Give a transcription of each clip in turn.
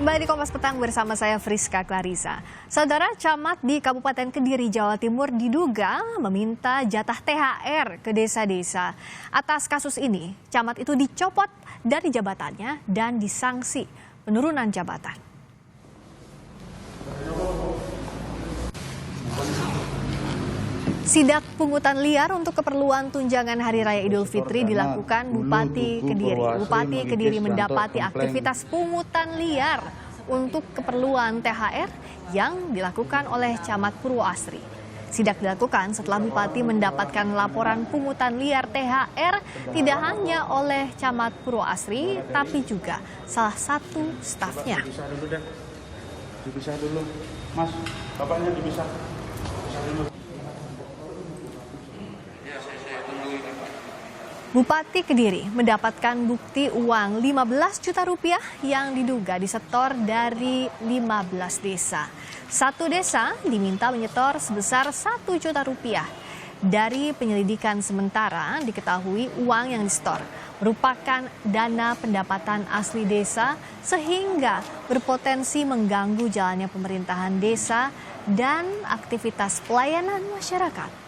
Kembali di Kompas Petang bersama saya Friska Clarissa. Saudara, camat di Kabupaten Kediri, Jawa Timur diduga meminta jatah THR ke desa-desa. Atas kasus ini, camat itu dicopot dari jabatannya dan disanksi penurunan jabatan. Sidak pungutan liar untuk keperluan tunjangan Hari Raya Idul Fitri dilakukan Bupati Kediri. Bupati Kediri mendapati aktivitas pungutan liar untuk keperluan THR yang dilakukan oleh Camat Purwoasri. Sidak dilakukan setelah Bupati mendapatkan laporan pungutan liar THR tidak hanya oleh Camat Purwoasri, tapi juga salah satu stafnya. Dipisah dulu, Mas. Bapaknya dipisah. Bupati Kediri mendapatkan bukti uang 15 juta rupiah yang diduga disetor dari 15 desa. Satu desa diminta menyetor sebesar 1 juta rupiah. Dari penyelidikan sementara diketahui uang yang disetor merupakan dana pendapatan asli desa sehingga berpotensi mengganggu jalannya pemerintahan desa dan aktivitas pelayanan masyarakat.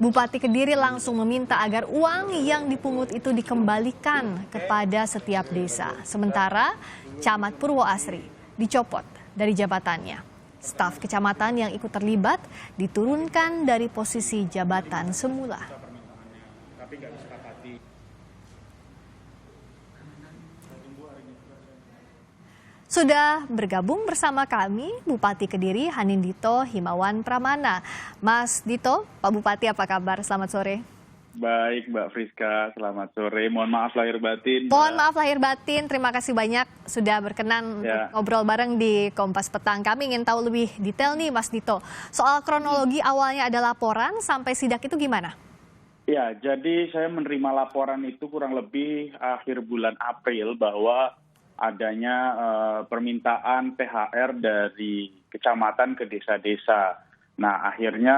Bupati Kediri langsung meminta agar uang yang dipungut itu dikembalikan kepada setiap desa. Sementara Camat Purwoasri dicopot dari jabatannya. Staf kecamatan yang ikut terlibat diturunkan dari posisi jabatan semula. Sudah bergabung bersama kami Bupati Kediri Hanindito Himawan Pramana. Mas Dito, Pak Bupati apa kabar? Selamat sore. Baik Mbak Friska, selamat sore. Mohon maaf lahir batin. Mohon maaf lahir batin, terima kasih banyak sudah berkenan ngobrol bareng di Kompas Petang. Kami ingin tahu lebih detail nih Mas Dito. Soal kronologi awalnya ada laporan sampai sidak itu gimana? Ya, jadi saya menerima laporan itu kurang lebih akhir bulan April bahwa adanya permintaan THR dari kecamatan ke desa-desa. Nah, akhirnya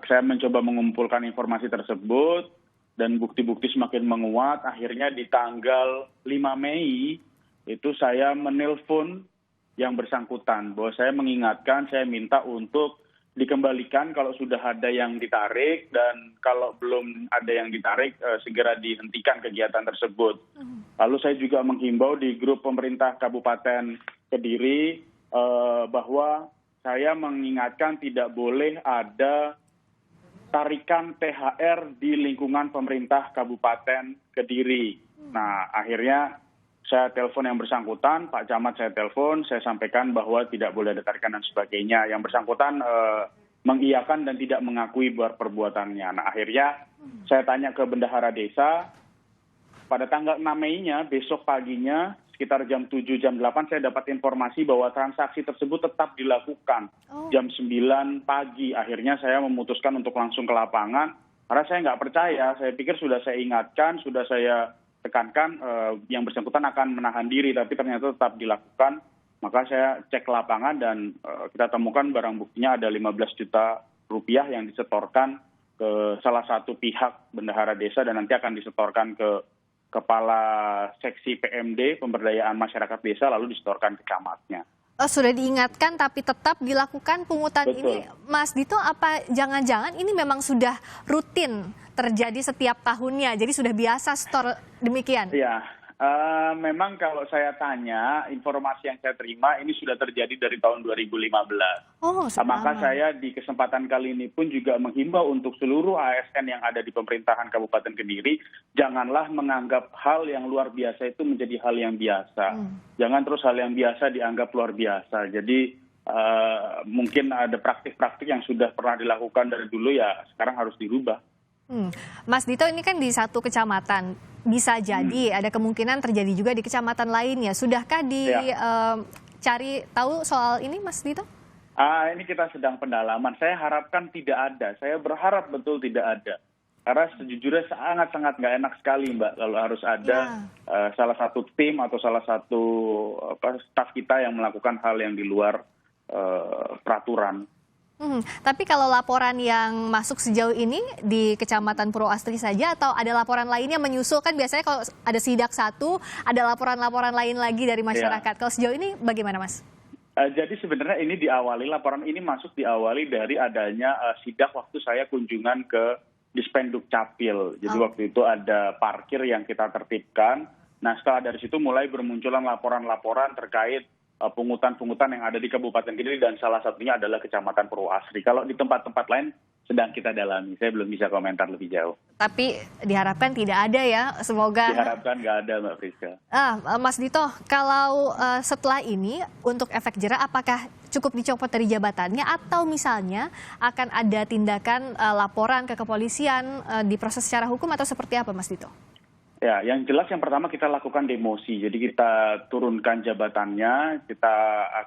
saya mencoba mengumpulkan informasi tersebut dan bukti-bukti semakin menguat. Akhirnya di tanggal 5 Mei itu saya menelpon yang bersangkutan bahwa saya mengingatkan, saya minta untuk dikembalikan kalau sudah ada yang ditarik dan kalau belum ada yang ditarik segera dihentikan kegiatan tersebut. Lalu saya juga menghimbau di grup pemerintah Kabupaten Kediri bahwa saya mengingatkan tidak boleh ada tarikan THR di lingkungan pemerintah Kabupaten Kediri. Nah, akhirnya saya telepon yang bersangkutan, Pak Camat saya telepon, saya sampaikan bahwa tidak boleh ada tarikan dan sebagainya. Yang bersangkutan mengiyakan dan tidak mengakui perbuatannya. Nah, akhirnya saya tanya ke bendahara desa, pada tanggal 6 Mei-nya, besok paginya, sekitar jam 7, jam 8, saya dapat informasi bahwa transaksi tersebut tetap dilakukan. Jam 9 pagi, akhirnya saya memutuskan untuk langsung ke lapangan, karena saya nggak percaya, saya pikir sudah saya ingatkan, sudah saya tekankan yang bersangkutan akan menahan diri, tapi ternyata tetap dilakukan. Maka saya cek ke lapangan dan kita temukan barang buktinya ada 15 juta rupiah yang disetorkan ke salah satu pihak bendahara desa dan nanti akan disetorkan ke Kepala Seksi PMD Pemberdayaan Masyarakat Desa lalu disetorkan ke camatnya. Sudah diingatkan tapi tetap dilakukan pungutan. Betul. Ini Mas Dito, apa jangan-jangan ini memang sudah rutin terjadi setiap tahunnya, jadi sudah biasa store demikian? Iya, memang kalau saya tanya, informasi yang saya terima ini sudah terjadi dari tahun 2015. Maka saya di kesempatan kali ini pun juga menghimbau untuk seluruh ASN yang ada di pemerintahan Kabupaten Kediri, janganlah menganggap hal yang luar biasa itu menjadi hal yang biasa. Jangan terus hal yang biasa dianggap luar biasa. Jadi mungkin ada praktik-praktik yang sudah pernah dilakukan dari dulu ya sekarang harus dirubah. Mas Dito, ini kan di satu kecamatan, bisa jadi ada kemungkinan terjadi juga di kecamatan lainnya. Sudahkah dicari tahu soal ini, Mas Dito? Ini kita sedang pendalaman. Saya harapkan tidak ada. Saya berharap betul tidak ada. Karena sejujurnya sangat-sangat nggak enak sekali, Mbak, kalau harus ada salah satu tim atau salah satu staf kita yang melakukan hal yang di luar peraturan. Tapi kalau laporan yang masuk sejauh ini di Kecamatan Purwoasri saja atau ada laporan lainnya menyusul, kan biasanya kalau ada sidak satu, ada laporan-laporan lain lagi dari Ya. masyarakat. Kalau sejauh ini bagaimana, Mas? Jadi sebenarnya ini laporan ini masuk diawali dari adanya sidak waktu saya kunjungan ke Dispenduk Capil. Jadi Oh, waktu itu ada parkir yang kita tertibkan. Nah setelah dari situ mulai bermunculan laporan-laporan terkait pungutan-pungutan yang ada di Kabupaten Kediri dan salah satunya adalah Kecamatan Purwoasri. Kalau di tempat-tempat lain sedang kita dalami. Saya belum bisa komentar lebih jauh. tapi diharapkan tidak ada ya, semoga. Diharapkan nggak ada, Mbak Friska. Mas Dito, kalau setelah ini untuk efek jera, apakah cukup dicopot dari jabatannya atau misalnya akan ada tindakan laporan ke kepolisian, diproses secara hukum atau seperti apa, Mas Dito? Ya, yang jelas yang pertama kita lakukan demosi. Jadi kita turunkan jabatannya, kita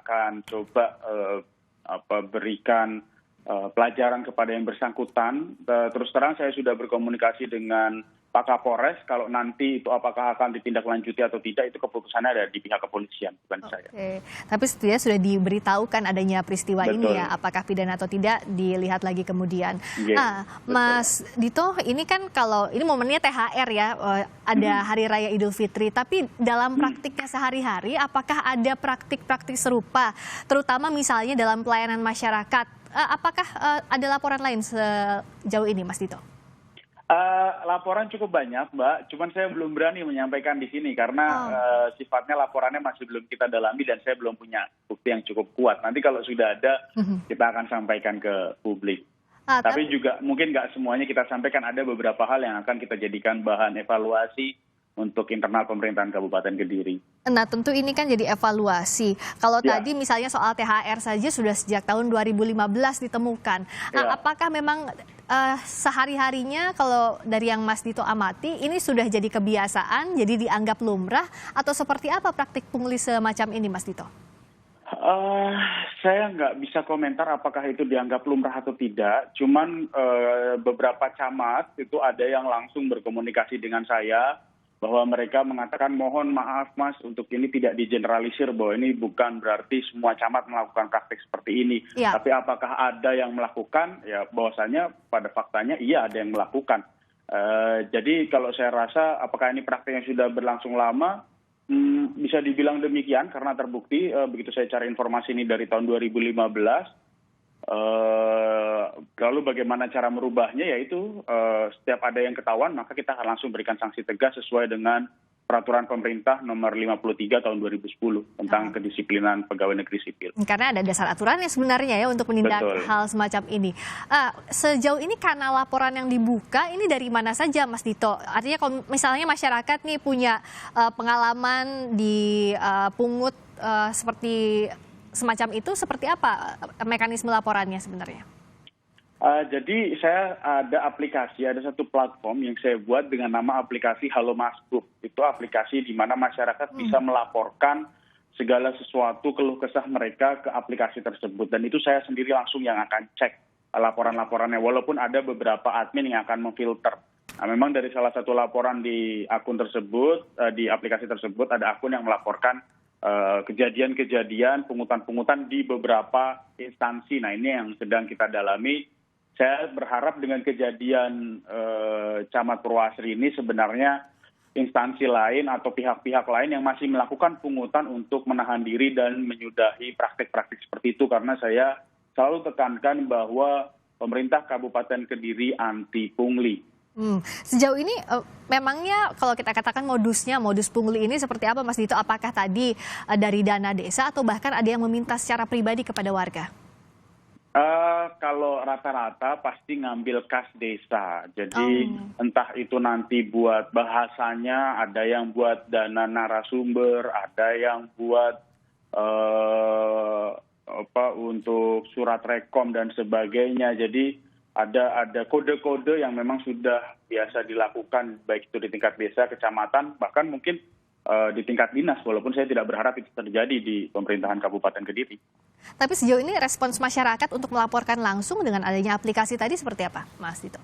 akan coba berikan pelajaran kepada yang bersangkutan. Terus terang saya sudah berkomunikasi dengan Pak Kapolres, kalau nanti itu apakah akan ditindaklanjuti atau tidak, itu keputusannya ada di pihak kepolisian, bukan saya. Oke, tapi setidaknya sudah diberitahukan adanya peristiwa ini Betul. ya, apakah pidana atau tidak dilihat lagi kemudian. Iya, betul. Mas Dito, ini kan kalau ini momennya THR ya, ada Hari Raya Idul Fitri, tapi dalam praktiknya sehari-hari, apakah ada praktik-praktik serupa, terutama misalnya dalam pelayanan masyarakat? Apakah ada laporan lain sejauh ini, Mas Dito? Laporan cukup banyak, Mbak. Cuman saya belum berani menyampaikan di sini karena sifatnya laporannya masih belum kita dalami dan saya belum punya bukti yang cukup kuat. Nanti kalau sudah ada, kita akan sampaikan ke publik. Tapi juga mungkin nggak semuanya kita sampaikan. Ada beberapa hal yang akan kita jadikan bahan evaluasi untuk internal pemerintahan Kabupaten Kediri. Nah, tentu ini kan jadi evaluasi. Kalau Ya. tadi misalnya soal THR saja sudah sejak tahun 2015 ditemukan. Ya. Apakah memang sehari-harinya kalau dari yang Mas Dito amati, ini sudah jadi kebiasaan, jadi dianggap lumrah, atau seperti apa praktik pungli semacam ini, Mas Dito? Saya nggak bisa komentar apakah itu dianggap lumrah atau tidak. Cuman beberapa camat itu ada yang langsung berkomunikasi dengan saya bahwa mereka mengatakan mohon maaf Mas untuk ini tidak digeneralisir, bahwa ini bukan berarti semua camat melakukan praktik seperti ini. Ya. Tapi apakah ada yang melakukan? Ya bahwasanya pada faktanya iya ada yang melakukan. Jadi kalau saya rasa apakah ini praktik yang sudah berlangsung lama? Bisa dibilang demikian karena terbukti begitu saya cari informasi ini dari tahun 2015. Lalu bagaimana cara merubahnya, yaitu setiap ada yang ketahuan maka kita akan langsung berikan sanksi tegas sesuai dengan peraturan pemerintah nomor 53 tahun 2010 tentang kedisiplinan pegawai negeri sipil. Karena ada dasar aturannya sebenarnya ya untuk menindak Betul. hal semacam ini. Sejauh ini kanal laporan yang dibuka ini dari mana saja, Mas Dito? Artinya kalau misalnya masyarakat nih punya pengalaman di pungut seperti semacam itu, seperti apa mekanisme laporannya sebenarnya? Jadi saya ada aplikasi, ada satu platform yang saya buat dengan nama aplikasi Halo Masbuk. Itu aplikasi di mana masyarakat bisa melaporkan segala sesuatu keluh kesah mereka ke aplikasi tersebut. Dan itu saya sendiri langsung yang akan cek laporan-laporannya. Walaupun ada beberapa admin yang akan memfilter. Nah, memang dari salah satu laporan di akun tersebut, di aplikasi tersebut ada akun yang melaporkan kejadian-kejadian pungutan-pungutan di beberapa instansi. Nah ini yang sedang kita dalami. Saya berharap dengan kejadian Camat Purwoasri ini sebenarnya instansi lain atau pihak-pihak lain yang masih melakukan pungutan untuk menahan diri dan menyudahi praktik-praktik seperti itu. Karena saya selalu tekankan bahwa pemerintah Kabupaten Kediri anti pungli. Sejauh ini memangnya kalau kita katakan modus pungli ini seperti apa, Mas Dito? Apakah tadi dari dana desa atau bahkan ada yang meminta secara pribadi kepada warga? Kalau rata-rata pasti ngambil kas desa. Jadi entah itu nanti buat bahasanya, ada yang buat dana narasumber, ada yang buat untuk surat rekom dan sebagainya. Jadi ada kode-kode yang memang sudah biasa dilakukan baik itu di tingkat desa, kecamatan, bahkan mungkin di tingkat dinas, walaupun saya tidak berharap itu terjadi di pemerintahan Kabupaten Kediri. Tapi sejauh ini respons masyarakat untuk melaporkan langsung dengan adanya aplikasi tadi seperti apa, Mas Dito?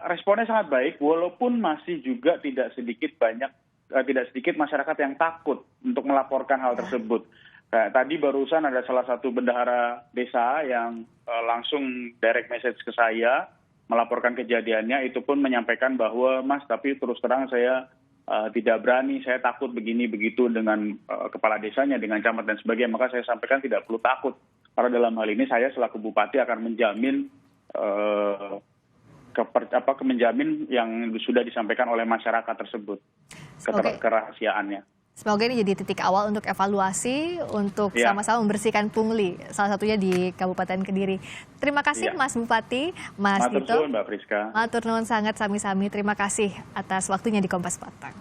Responnya sangat baik, walaupun masih juga tidak sedikit masyarakat yang takut untuk melaporkan hal tersebut. Kayak tadi barusan ada salah satu bendahara desa yang langsung direct message ke saya melaporkan kejadiannya, itu pun menyampaikan bahwa Mas, tapi terus terang saya tidak berani, saya takut begini begitu dengan kepala desanya, dengan camat dan sebagainya. Maka saya sampaikan tidak perlu takut, karena dalam hal ini saya selaku bupati akan menjamin menjamin yang sudah disampaikan oleh masyarakat tersebut, kerahasiaannya. Semoga ini jadi titik awal untuk evaluasi, untuk sama-sama membersihkan pungli, salah satunya di Kabupaten Kediri. Terima kasih Mas Bupati, Mas Dito. Mbak Priska. Matur nuwun sangat sami-sami. Terima kasih atas waktunya di Kompas Petang.